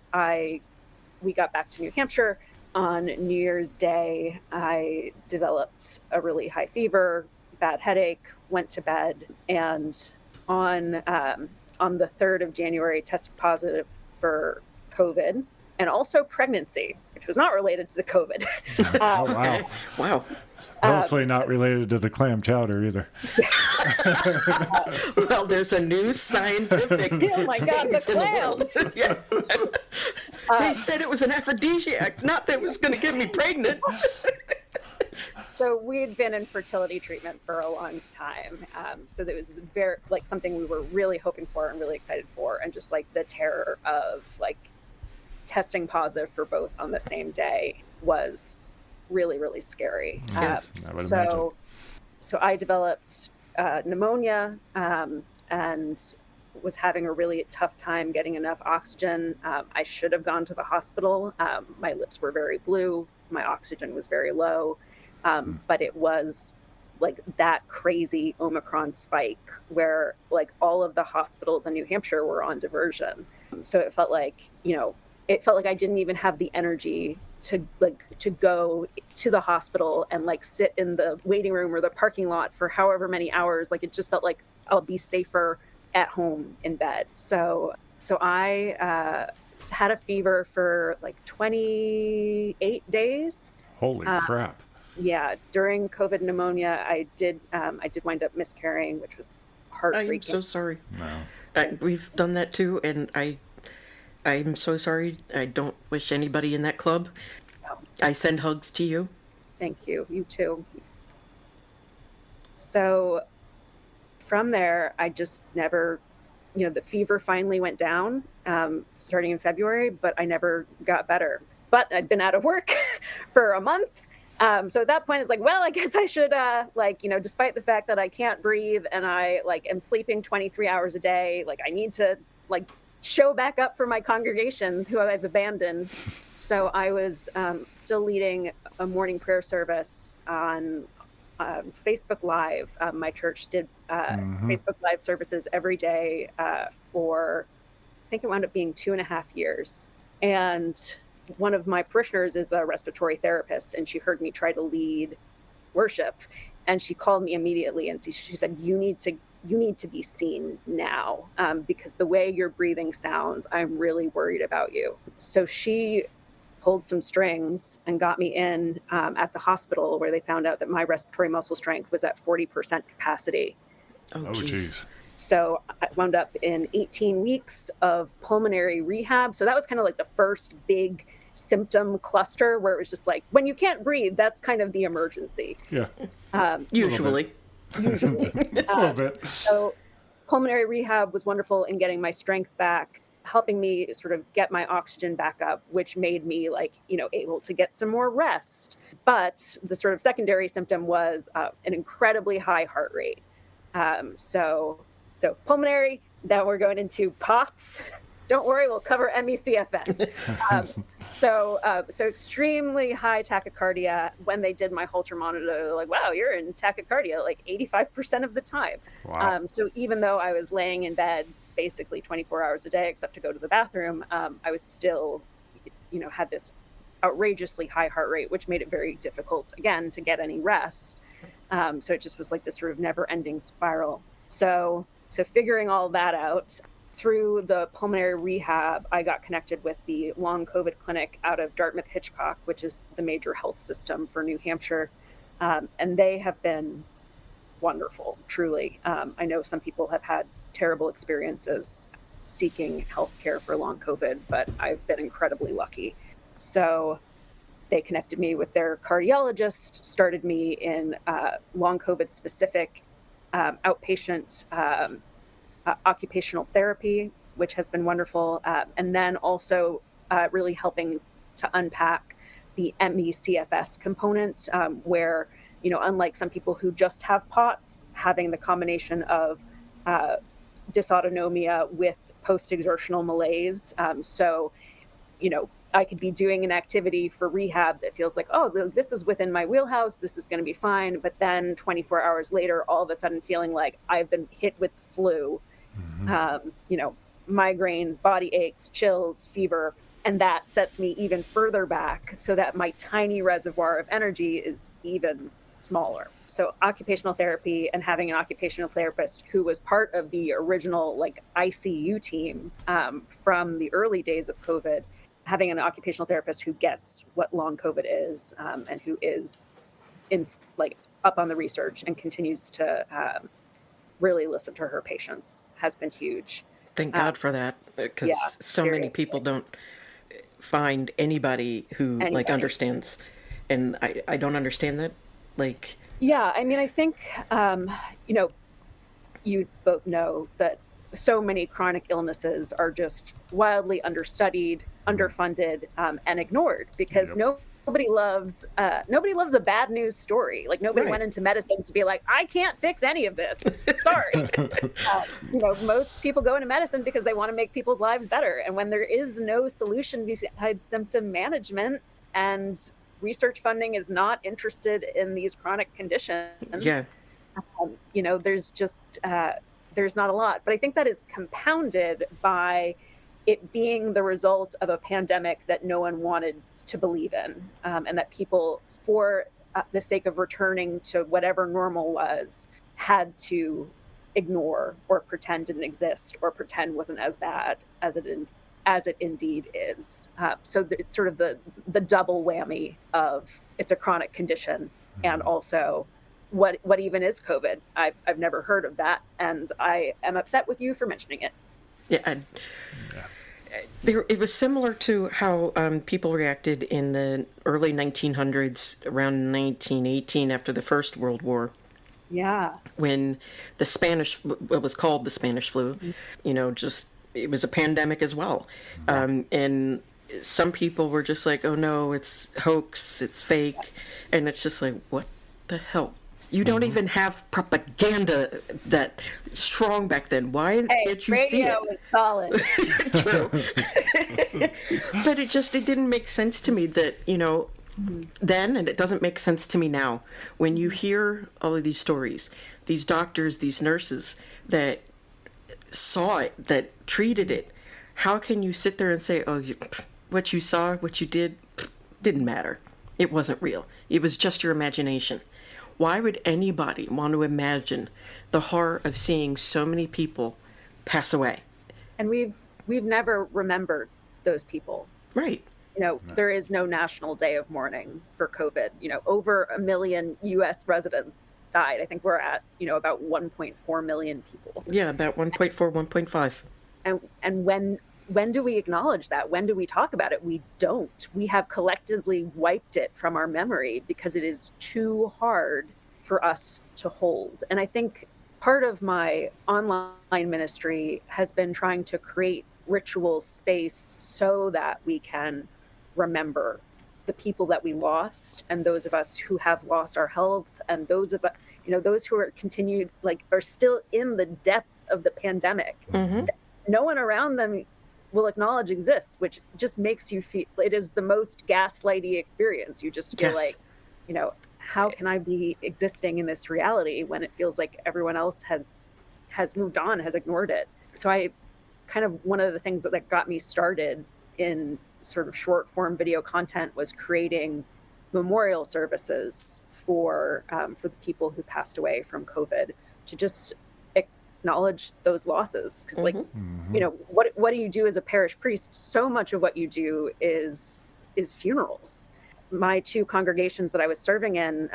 we got back to New Hampshire on New Year's Day. I developed a really high fever, bad headache, went to bed, and on the 3rd of January tested positive for COVID and also pregnancy, which was not related to the COVID. Oh, wow. Wow. Hopefully not related to the clam chowder either. Well, there's a new scientific. Oh my God, the clams. Yeah. They said it was an aphrodisiac, not that it was going to get me pregnant. So we had been in fertility treatment for a long time. So that was very something we were really hoping for and really excited for. And just the terror of testing positive for both on the same day was really, really scary. Yes, I would imagine. So I developed pneumonia and was having a really tough time getting enough oxygen. I should have gone to the hospital. My lips were very blue. My oxygen was very low. But it was that crazy Omicron spike where all of the hospitals in New Hampshire were on diversion. So it felt like I didn't even have the energy to go to the hospital and sit in the waiting room or the parking lot for however many hours. It just felt like I'll be safer at home in bed. So I had a fever for 28 days. Holy crap. Yeah, during COVID pneumonia, I did wind up miscarrying, which was heartbreaking. I'm so sorry. No. We've done that too, and I'm so sorry. I don't wish anybody in that club. No. I send hugs to you. Thank you. You too. So from there, I just never, the fever finally went down starting in February, but I never got better. But I'd been out of work for a month. So at that point, it's I guess I should, despite the fact that I can't breathe and I am sleeping 23 hours a day, I need to show back up for my congregation who I've abandoned. So I was still leading a morning prayer service on Facebook Live. My church did Facebook Live services every day for, I think it wound up being 2.5 years. And one of my parishioners is a respiratory therapist, and she heard me try to lead worship, and she called me immediately, and she said, you need to be seen now, because the way your breathing sounds, I'm really worried about you. So she pulled some strings and got me in at the hospital, where they found out that my respiratory muscle strength was at 40% capacity. Oh, geez. So I wound up in 18 weeks of pulmonary rehab. So that was kind of like the first big symptom cluster, where it was just like, when you can't breathe, that's kind of the emergency. Yeah. Usually. A little bit. So pulmonary rehab was wonderful in getting my strength back, helping me sort of get my oxygen back up, which made me able to get some more rest. But the sort of secondary symptom was an incredibly high heart rate. So pulmonary, now we're going into POTS. Don't worry, we'll cover ME/CFS. So extremely high tachycardia. When they did my Holter monitor, they're like, wow, you're in tachycardia like 85% of the time. Wow. So even though I was laying in bed basically 24 hours a day, except to go to the bathroom, I was still, had this outrageously high heart rate, which made it very difficult, again, to get any rest. So it just was like this sort of never-ending spiral. So figuring all that out, through the pulmonary rehab, I got connected with the long COVID clinic out of Dartmouth-Hitchcock, which is the major health system for New Hampshire. And they have been wonderful, truly. I know some people have had terrible experiences seeking healthcare for long COVID, but I've been incredibly lucky. So they connected me with their cardiologist, started me in long COVID specific outpatient occupational therapy, which has been wonderful. And then also really helping to unpack the ME/CFS component, where, unlike some people who just have POTS, having the combination of dysautonomia with post-exertional malaise. So, I could be doing an activity for rehab that feels like, oh, this is within my wheelhouse, this is going to be fine. But then 24 hours later, all of a sudden feeling like I've been hit with the flu, migraines, body aches, chills, fever. And that sets me even further back so that my tiny reservoir of energy is even smaller. So occupational therapy, and having an occupational therapist who was part of the original ICU team from the early days of COVID, having an occupational therapist who gets what long COVID is, and who is up on the research and continues to really listen to her patients has been huge. Thank God for that, because so many people don't find anybody who understands, and I don't understand that. Yeah, I mean, I think you both know that so many chronic illnesses are just wildly understudied, underfunded, and ignored, because nobody loves a bad news story. Nobody went into medicine to be like, I can't fix any of this. Sorry. Most people go into medicine because they want to make people's lives better. And when there is no solution besides symptom management, and research funding is not interested in these chronic conditions, there's just there's not a lot. But I think that is compounded by it being the result of a pandemic that no one wanted to believe in, and that people, for the sake of returning to whatever normal was, had to ignore or pretend didn't exist, or pretend wasn't as bad as it indeed is. So it's sort of the double whammy of it's a chronic condition, and also what even is COVID? I've never heard of that, and I am upset with you for mentioning it. Yeah. It was similar to how people reacted in the early 1900s, around 1918, after the First World War. Yeah. When what was called the Spanish flu, it was a pandemic as well. And some people were just like, oh no, it's hoax, it's fake. And it's just like, what the hell? You don't even have propaganda that strong back then. Why can't you see it? Radio was solid. True. But it didn't make sense to me that, then, and it doesn't make sense to me now, when you hear all of these stories, these doctors, these nurses that saw it, that treated it, how can you sit there and say, what you saw, what you did, didn't matter. It wasn't real. It was just your imagination. Why would anybody want to imagine the horror of seeing so many people pass away? And we've never remembered those people. Right. There is no national day of mourning for COVID. Over 1 million U.S. residents died. I think we're at, about 1.4 million people. Yeah, about 1.4, 1.5. And when do we acknowledge that? When do we talk about it? We don't. We have collectively wiped it from our memory because it is too hard for us to hold. And I think part of my online ministry has been trying to create ritual space so that we can remember the people that we lost, and those of us who have lost our health, and those of us, those who are are still in the depths of the pandemic. Mm-hmm. No one around them will acknowledge exists, which just makes you feel, it is the most gaslighty experience. You just feel like, how can I be existing in this reality when it feels like everyone else has moved on, has ignored it? So one of the things that got me started in sort of short form video content was creating memorial services for the people who passed away from COVID, to just acknowledge those losses. Because what do you do as a parish priest? So much of what you do is funerals. My two congregations that I was serving in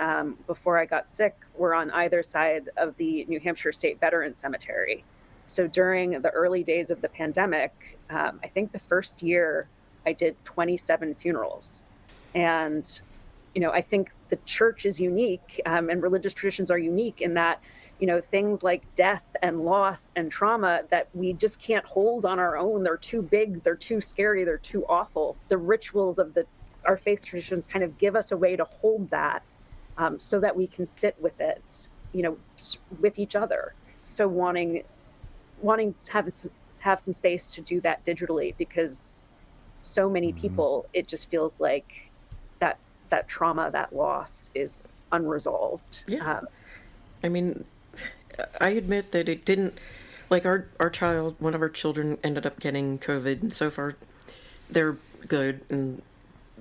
before I got sick were on either side of the New Hampshire State Veterans Cemetery. So during the early days of the pandemic, I think the first year I did 27 funerals. And, I think the church is unique, and religious traditions are unique in that, things like death and loss and trauma that we just can't hold on our own. They're too big, they're too scary, they're too awful. The rituals of our faith traditions kind of give us a way to hold that, so that we can sit with it, with each other. So wanting to have some space to do that digitally, because so many people, it just feels like that trauma, that loss is unresolved. Yeah. I admit that it didn't, like one of our children ended up getting COVID, and so far they're good, and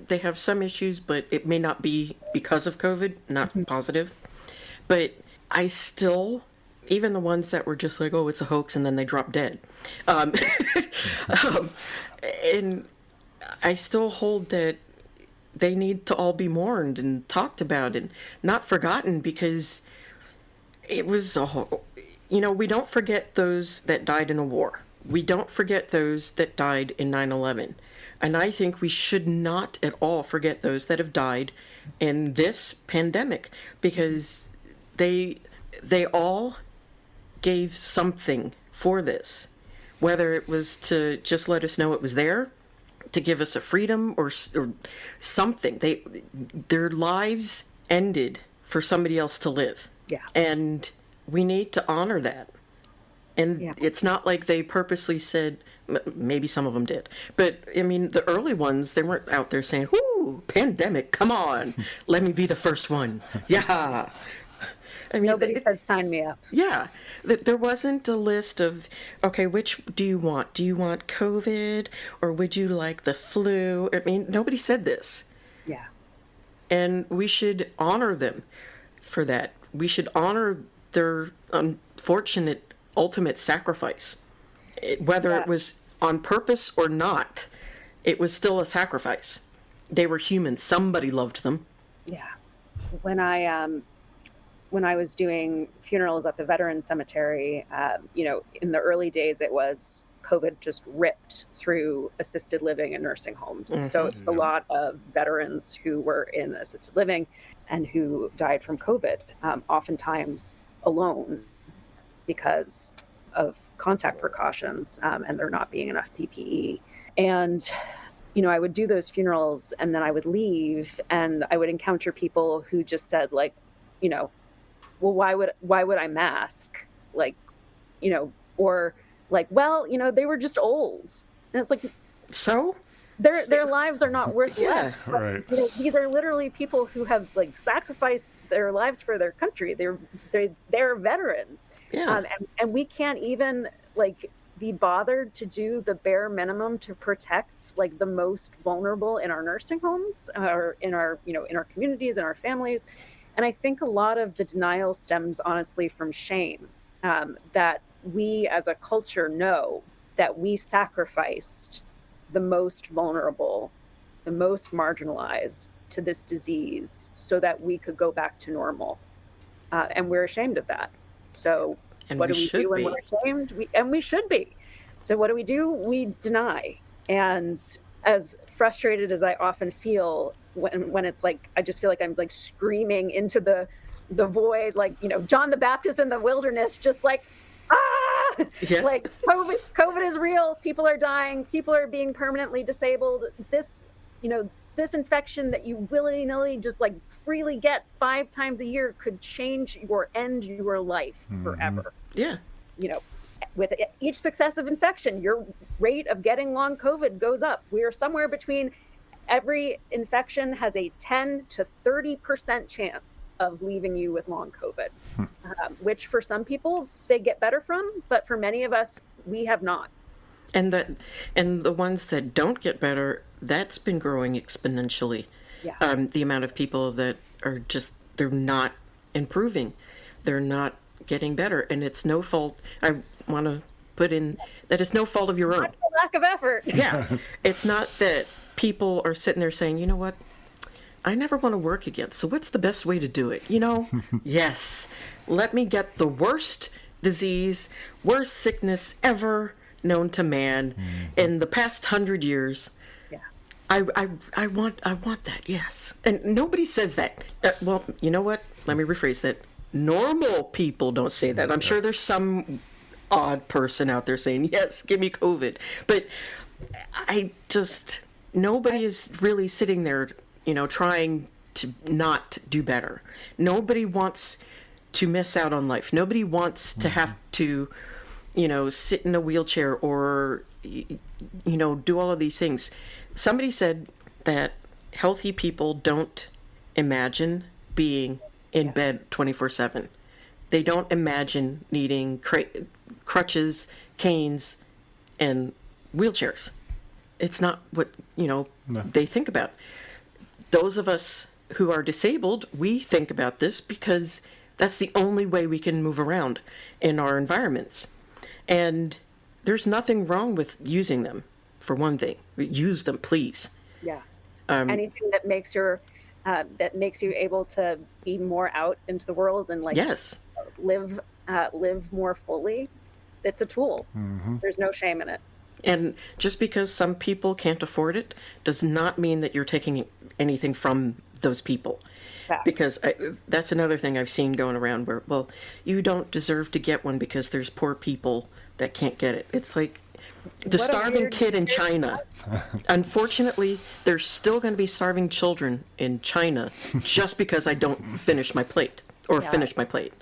they have some issues, but it may not be because of COVID, not positive. But I still, even the ones that were just like, oh, it's a hoax, and then they drop dead. And I still hold that they need to all be mourned and talked about and not forgotten, because it was we don't forget those that died in a war. We don't forget those that died in 9/11. And I think we should not at all forget those that have died in this pandemic, because they all gave something for this, whether it was to just let us know it was there, to give us a freedom or something. Their lives ended for somebody else to live. Yeah. And we need to honor that. And it's not like they purposely said, maybe some of them did, but the early ones, they weren't out there saying, "Whoo, pandemic, come on, let me be the first one." Yeah. Nobody said sign me up. Yeah. There wasn't a list of, okay, which do you want? Do you want COVID, or would you like the flu? Nobody said this. Yeah. And we should honor them for that. We should honor their unfortunate ultimate sacrifice. Whether it was on purpose or not, it was still a sacrifice. They were human. Somebody loved them. Yeah. When I was doing funerals at the Veterans Cemetery, in the early days, it was COVID just ripped through assisted living and nursing homes. Mm-hmm. So it's a lot of veterans who were in assisted living and who died from COVID, oftentimes alone because of contact precautions, and there not being enough PPE. And, I would do those funerals, and then I would leave, and I would encounter people who just said, like, well, why would I mask? Or like, well, they were just old. And it's like, so their lives are not worth less. Right. These are literally people who have sacrificed their lives for their country. They're veterans. Yeah. And we can't even be bothered to do the bare minimum to protect like the most vulnerable in our nursing homes or in our, in our communities, in our families. And I think a lot of the denial stems honestly from shame, that we as a culture know that we sacrificed the most vulnerable, the most marginalized to this disease so that we could go back to normal. And we're ashamed of that. So And what we do we should do when be. we're ashamed? We should be. So what do? We deny. And as frustrated as I often feel when it's like, I just feel like I'm like screaming into the void, like, John the Baptist in the wilderness, just like, ah, Yes. like COVID is real. People are dying. People are being permanently disabled. This, this infection that you willy-nilly just like freely get 5 times a year could end your life forever. Yeah. With each successive infection, your rate of getting long COVID goes up. We are somewhere between, every infection has a 10 to 30% chance of leaving you with long COVID, which for some people they get better from, but for many of us, we have not. And the ones that don't get better, that's been growing exponentially. Yeah. The amount of people that are they're not improving, they're not getting better, and it's no fault. I want to put in that it's no fault of your own. Not the lack of effort. Yeah, it's not that people are sitting there saying, you know what, I never want to work again. So what's the best way to do it? Yes, let me get the worst disease, worst sickness ever known to man in the past 100 years. Yeah. I want that. Yes. And nobody says that. Well, you know what? Let me rephrase that. Normal people don't say that. I'm sure there's some odd person out there saying, yes, give me COVID. But nobody is really sitting there, trying to not do better. Nobody wants to miss out on life. Nobody wants to have to, sit in a wheelchair or, do all of these things. Somebody said that healthy people don't imagine being in bed 24/7. They don't imagine needing crutches, canes, and wheelchairs. It's not what, they think about. Those of us who are disabled, we think about this because that's the only way we can move around in our environments. And there's nothing wrong with using them, for one thing. Use them, please. Yeah. Anything that makes you able to be more out into the world and Yes. live more fully. It's a tool. There's no shame in it. And just because some people can't afford it does not mean that you're taking anything from those people. Facts. Because that's another thing I've seen going around where, well, you don't deserve to get one because there's poor people that can't get it. It's like the What a starving weird kid in China. Unfortunately, there's still going to be starving children in China just because I don't finish my plate or finish my plate.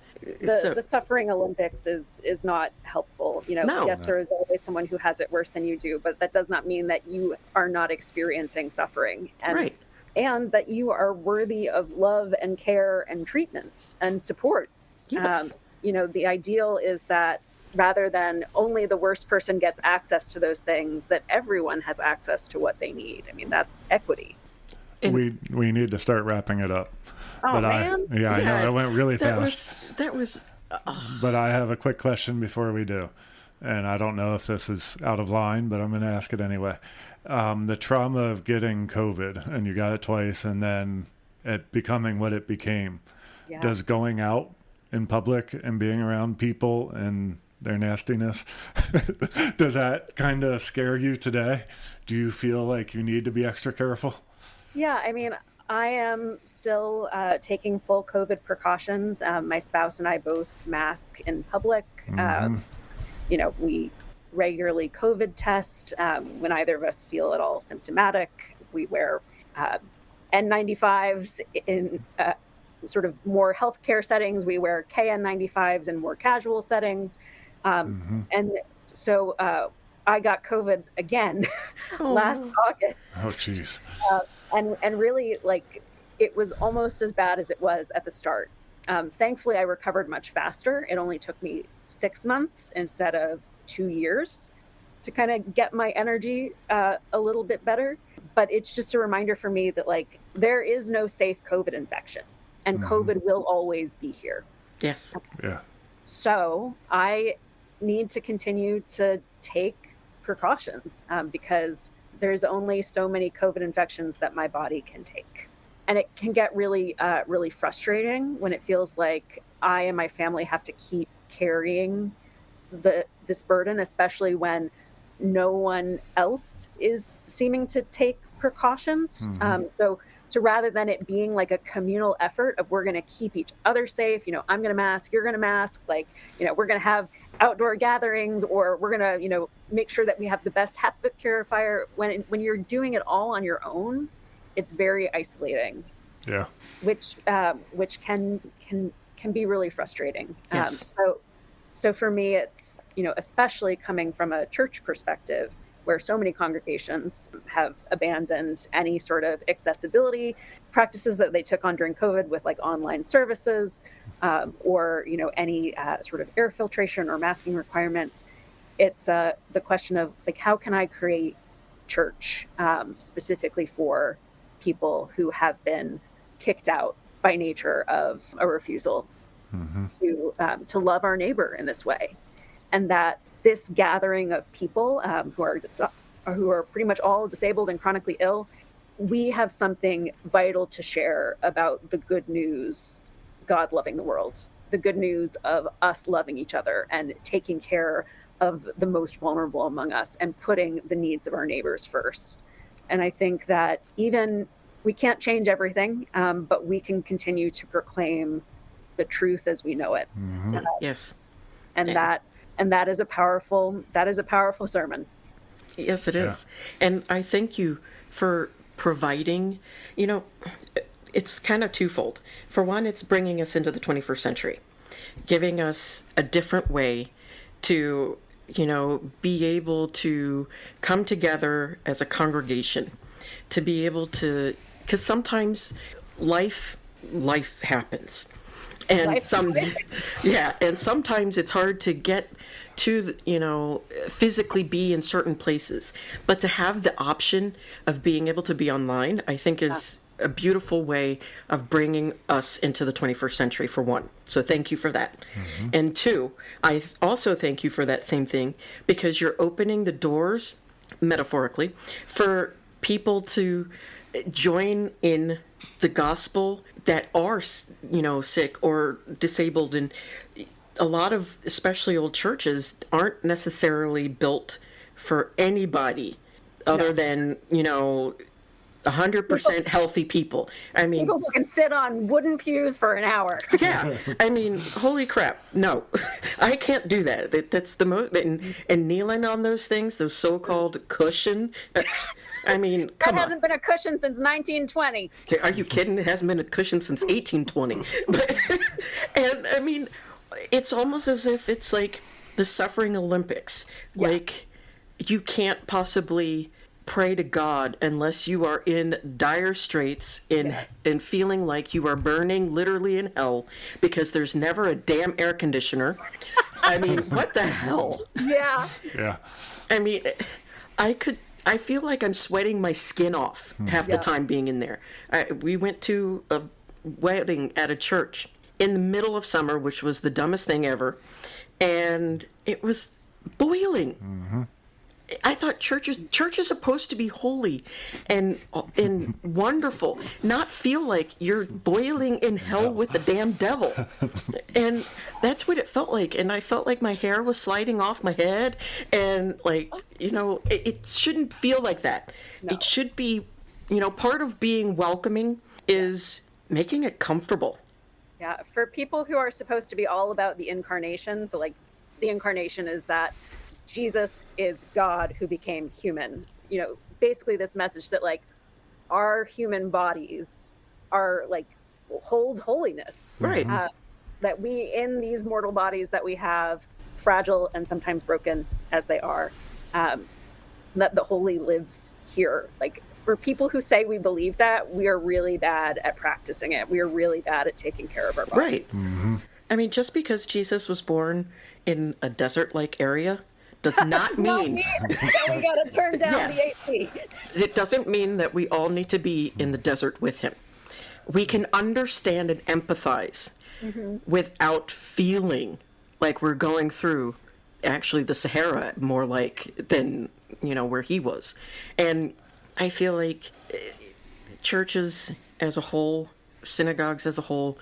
The suffering Olympics is not helpful. No. Yes, there is always someone who has it worse than you do, but that does not mean that you are not experiencing suffering, and that you are worthy of love and care and treatment and supports. Yes. The ideal is that rather than only the worst person gets access to those things, that everyone has access to what they need. I mean, that's equity. We need to start wrapping it up. Oh, But man. I know it went really that fast. was But I have a quick question before we do. And I don't know if this is out of line, but I'm going to ask it anyway. The trauma of getting COVID, and you got it twice, and then it becoming what it became. Yeah. Does going out in public and being around people and their nastiness, does that kind of scare you today? Do you feel like you need to be extra careful? Yeah, I mean, I am still taking full COVID precautions. My spouse and I both mask in public. We regularly COVID test when either of us feel at all symptomatic. We wear N95s in sort of more healthcare settings. We wear KN95s in more casual settings. And so I got COVID again last August. Oh, jeez. And really, like, it was almost as bad as it was at the start. Thankfully, I recovered much faster. It only took me 6 months instead of 2 years to kind of get my energy a little bit better. But it's just a reminder for me that like there is no safe COVID infection, and COVID will always be here. Yes. Yeah. So I need to continue to take precautions because there's only so many COVID infections that my body can take. And it can get really, really frustrating when it feels like I and my family have to keep carrying this burden, especially when no one else is seeming to take precautions. So rather than it being like a communal effort of we're going to keep each other safe, you know, I'm going to mask, you're going to mask, like, you know, we're going to have outdoor gatherings, or we're going to, you know, make sure that we have the best HEPA purifier. When you're doing it all on your own, it's very isolating. Yeah. Which can be really frustrating. Yes. So for me, it's, you know, especially coming from a church perspective, where so many congregations have abandoned any sort of accessibility practices that they took on during COVID with like online services, or, you know, any sort of air filtration or masking requirements. It's the question of like, how can I create church specifically for people who have been kicked out by nature of a refusal to love our neighbor in this way, and that this gathering of people who are pretty much all disabled and chronically ill, we have something vital to share about the good news, God loving the world, the good news of us loving each other and taking care of the most vulnerable among us and putting the needs of our neighbors first. And I think that even we can't change everything, but we can continue to proclaim the truth as we know it. Yes. And that is a powerful sermon. Yes, it is. And I thank you for providing, you know, it's kind of twofold. For one, it's bringing us into the 21st century, giving us a different way to, you know, be able to come together as a congregation, to be able to, because sometimes life happens. And and sometimes it's hard to get to, you know, physically be in certain places, but to have the option of being able to be online, I think is a beautiful way of bringing us into the 21st century, for one. So thank you for that. And two, I also thank you for that same thing, because you're opening the doors, metaphorically, for people to join in the gospel that are, you know, sick or disabled. And a lot of, especially old churches, aren't necessarily built for anybody other than, you know, 100% healthy people. I mean, people who can sit on wooden pews for an hour. Yeah, I mean, holy crap! No, I can't do that. That's the most. And kneeling on those things, those so-called cushion. I mean, come that on. hasn't been a cushion since 1920. Are you kidding? It hasn't been a cushion since 1820. And I mean, it's almost as if it's like the suffering Olympics. Yeah. Like, you can't possibly pray to God unless you are in dire straits and feeling like you are burning literally in hell because there's never a damn air conditioner. I mean, what the hell? Yeah. Yeah. I mean, I feel like I'm sweating my skin off half the time being in there. We went to a wedding at a church in the middle of summer, which was the dumbest thing ever, and it was boiling. I thought church is supposed to be holy and wonderful, not feel like you're boiling in hell with the damn devil. And that's what it felt like. And I felt like my hair was sliding off my head, and like, you know, it shouldn't feel like that. No. It should be, you know, part of being welcoming is making it comfortable. Yeah, for people who are supposed to be all about the incarnation, so like the incarnation is that Jesus is God who became human. You know, basically this message that like our human bodies are like hold holiness. Right. That we, in these mortal bodies that we have, fragile and sometimes broken as they are, that the holy lives here. Like, for people who say we believe that, we are really bad at practicing it. We are really bad at taking care of our bodies. Right. I mean, just because Jesus was born in a desert-like area does not mean that we gotta turn down Yes. the AC. it doesn't mean that we all need to be in the desert with him. We can understand and empathize without feeling like we're going through actually the Sahara more like than, where he was. And I feel like churches as a whole, synagogues as a whole,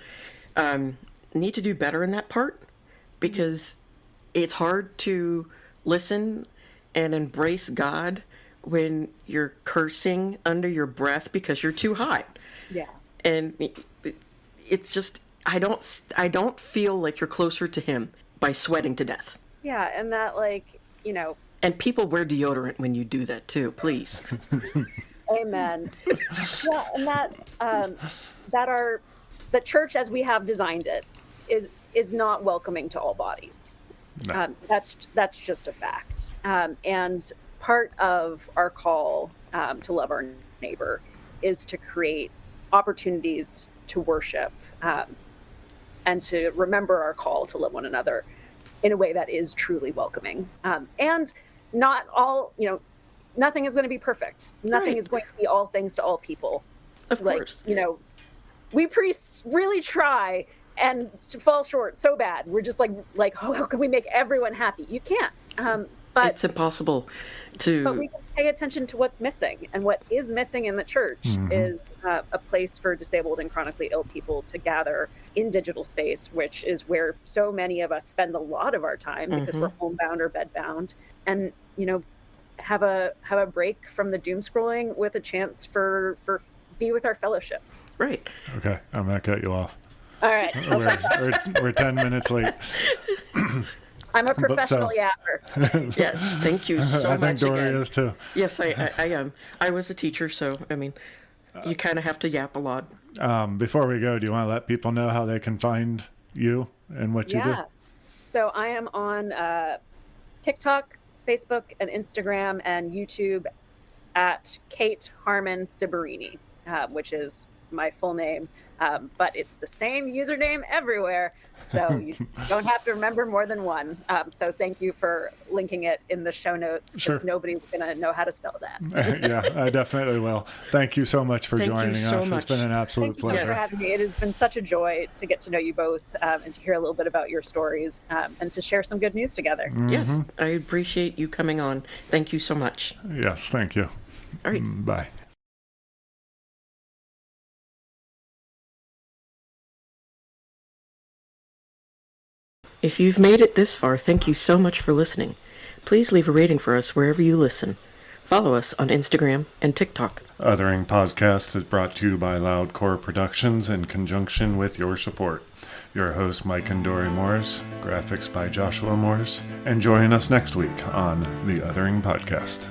need to do better in that part, because it's hard to listen and embrace God when you're cursing under your breath because you're too high. Yeah. And it's just, I don't feel like you're closer to him by sweating to death. Yeah, and that, And people wear deodorant when you do that too, please. amen. Yeah, and the church as we have designed it is not welcoming to all bodies. No. That's just a fact. And part of our call to love our neighbor is to create opportunities to worship and to remember our call to love one another in a way that is truly welcoming. And not all, nothing is going to be perfect. Nothing Right. is going to be all things to all people. Of course. We priests really try and to fall short so bad. We're just like, oh, how can we make everyone happy? You can't. But It's impossible but we can pay attention to what's missing. And what is missing in the church is a place for disabled and chronically ill people to gather in digital space, which is where so many of us spend a lot of our time because we're homebound or bedbound. And, have a break from the doom scrolling with a chance for be with our fellowship. Right. Okay, I'm going to cut you off. All right. We're 10 minutes late. I'm a professional yapper. Yes. Thank you so much. I think Dory again. is too. Yes, I am. I was a teacher, so, you kind of have to yap a lot. Before we go, do you want to let people know how they can find you and what you do? Yeah. So I am on TikTok, Facebook, and Instagram, and YouTube at Kate Harmon Cibarini, which is my full name, but it's the same username everywhere, so you don't have to remember more than one. So thank you for linking it in the show notes, because Sure. nobody's going to know how to spell that. Yeah, I definitely will. Thank you so much for Thank you joining so us. much. It's been an absolute Thank you so much pleasure. for having me. It has been such a joy to get to know you both and to hear a little bit about your stories and to share some good news together. Yes, I appreciate you coming on. Thank you so much. Yes, thank you. All right. Bye. If you've made it this far, thank you so much for listening. Please leave a rating for us wherever you listen. Follow us on Instagram and TikTok. Othering Podcast is brought to you by Loudcore Productions in conjunction with your support. Your host, Mike and Dory Morris, graphics by Joshua Morris, and join us next week on the Othering Podcast.